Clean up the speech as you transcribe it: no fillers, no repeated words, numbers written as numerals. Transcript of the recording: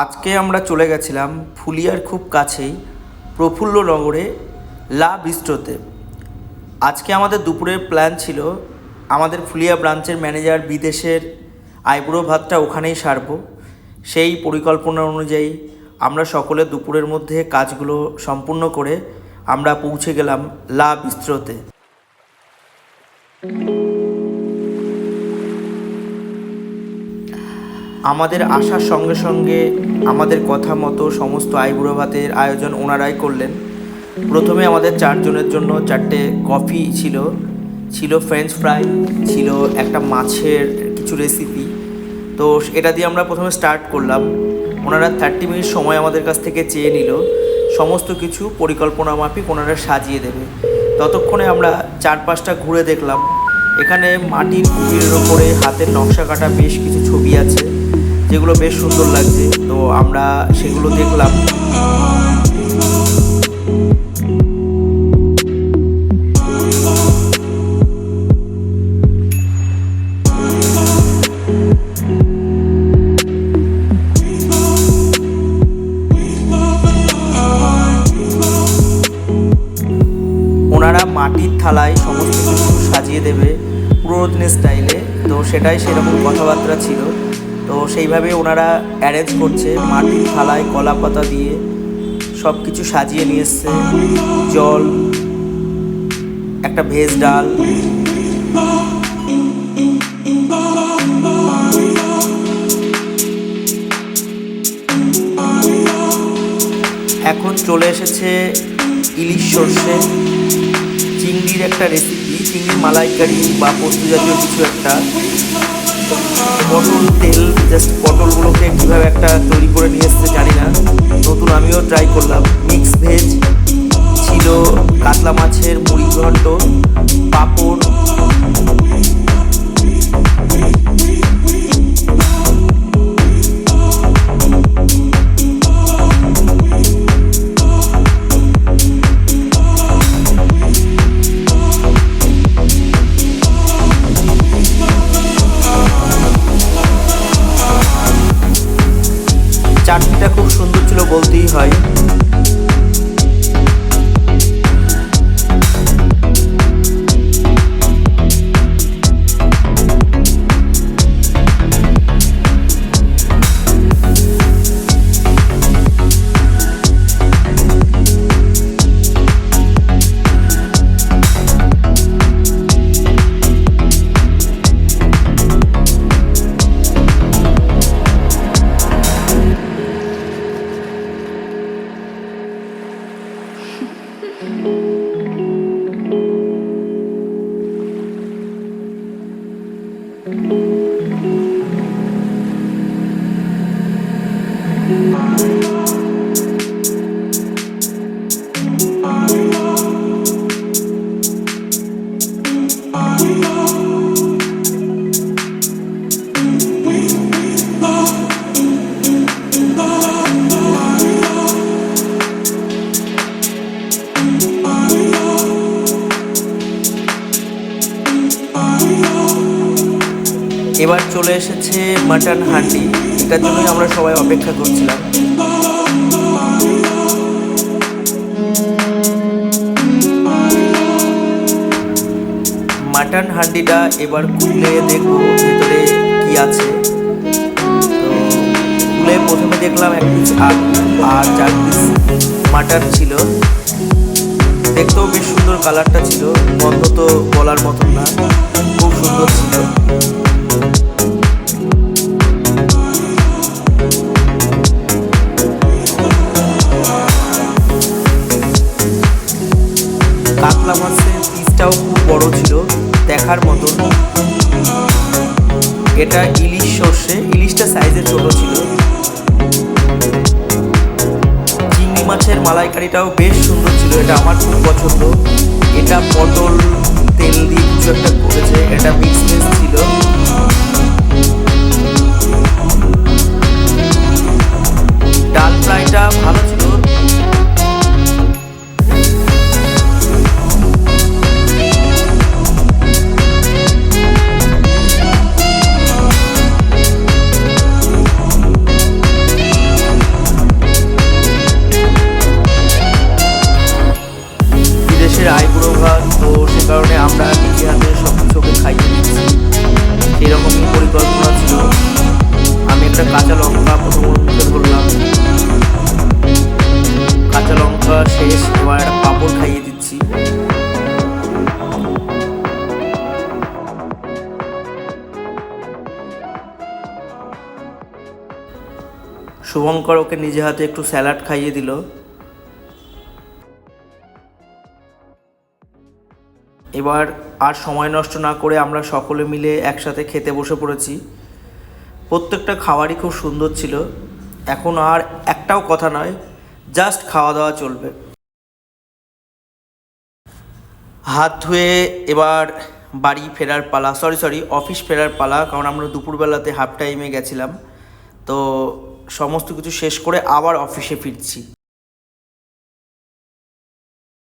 আজকে আমরা চলে গেছিলাম ফুলিয়ার খুব কাছেই প্রফুল্লনগরে লা বিস্ট্রোতে। আজকে আমাদের দুপুরের প্ল্যান ছিল আমাদের ফুলিয়া ব্রাঞ্চের ম্যানেজার বিদেশের আইবুড়ো ভাতটা ওখানেই সারব। সেই পরিকল্পনা অনুযায়ী আমরা সকলে দুপুরের মধ্যে কাজগুলো সম্পূর্ণ করে আমরা পৌঁছে গেলাম লা বিস্ট্রোতে। আমাদের আসার সঙ্গে সঙ্গে আমাদের কথা মতো সমস্ত আইবুড়ো ভাতের আয়োজন ওনারাই করলেন। প্রথমে আমাদের চারজনের জন্য 4টে কফি ছিল ফ্রেঞ্চ ফ্রাই, ছিল একটা মাছের কিছু রেসিপি। তো এটা দিয়ে আমরা প্রথমে স্টার্ট করলাম। ওনারা 30 মিনিট সময় আমাদের কাছ থেকে চেয়ে নিল, সমস্ত কিছু পরিকল্পনা মাফিক ওনারা সাজিয়ে দেবে। ততক্ষণে আমরা চারপাশটা ঘুরে দেখলাম। এখানে মাটির কুটিরের ওপরে হাতের নকশা কাটা বেশ কিছু ছবি আছে, যেগুলো বেশ সুন্দর লাগছে। তো আমরা সেগুলো দেখলাম। ওনারা মাটির থালায় সমস্ত কিছু সাজিয়ে দেবে পুরোনো দিনের স্টাইলে। তো সেটাই সেরকম কথাবার্তা ছিল। তো সেইভাবে ওনারা অ্যারেঞ্জ করছে, মাটির থালায় কলা পাতা দিয়ে সব কিছু সাজিয়ে নিয়ে এসছে। জল, একটা ভেজ ডাল, এখন চলে এসেছে ইলিশ সর্ষে, চিংড়ির একটা রেসিপি, চিংড়ির মালাইকারি বা পোস্ত জাতীয় কিছু একটা, পটল তেল, জাস্ট পটলগুলোকে কীভাবে একটা তৈরি করে নিয়ে এসছে জানি না, নতুন আমিও ট্রাই করলাম। মিক্স ভেজ ছিল, কাতলা মাছের মুড়ি ঘন্ট, পাঁপড়, চাটনিটা খুব সুন্দর ছিল বলতেই হয়। এবার চলে এসেছে মাটন হান্ডি, এটার জন্যই আমরা সবাই অপেক্ষা করছিলাম। মাটন হান্ডিটা এবার খুলে দেখবো ভেতরে কি আছে। তো খুলে প্রথমে দেখলাম 1 পিস আলু আর 4 পিস মাটন ছিল। দেখতেও বেশ সুন্দর, কালারটা ছিল, গন্ধ তো বলার মতন না, খুব সুন্দর ছিল। কাতলা মাছের পিসটাও খুব বড় ছিল, দেখার মতন। এটা ইলিশ সর্ষে, ইলিশটা সাইজে ছোট ছিল। চিংড়ি মাছের মালাইকারিটাও বেশ সুন্দর ছিল, এটা আমার খুব পছন্দ। এটা পটল তেল দিয়ে কিছু একটা করেছে, এটা মিক্স ভেজ ছিল। ডাল ফ্রাইটা ভালো ছিল। একটা কাঁচা লঙ্কা প্রথমত মুখে ধরলাম। কাঁচা লঙ্কা শেষ, এবার একটা পাঁপড় খাইয়ে দিচ্ছি। শুভঙ্কর ওকে নিজে হাতে একটু স্যালাড খাইয়ে দিল। এবার আর সময় নষ্ট না করে আমরা সকলে মিলে একসাথে খেতে বসে পড়েছি। প্রত্যেকটা খাবারই খুব সুন্দর ছিল। এখন আর একটাও কথা নয়, জাস্ট খাওয়া দাওয়া চলবে। হাত ধুয়ে এবার বাড়ি ফেরার পালা, সরি অফিস ফেরার পালা, কারণ আমরা দুপুরবেলাতে হাফ টাইমে গেছিলাম। তো সমস্ত কিছু শেষ করে আবার অফিসে ফিরছি।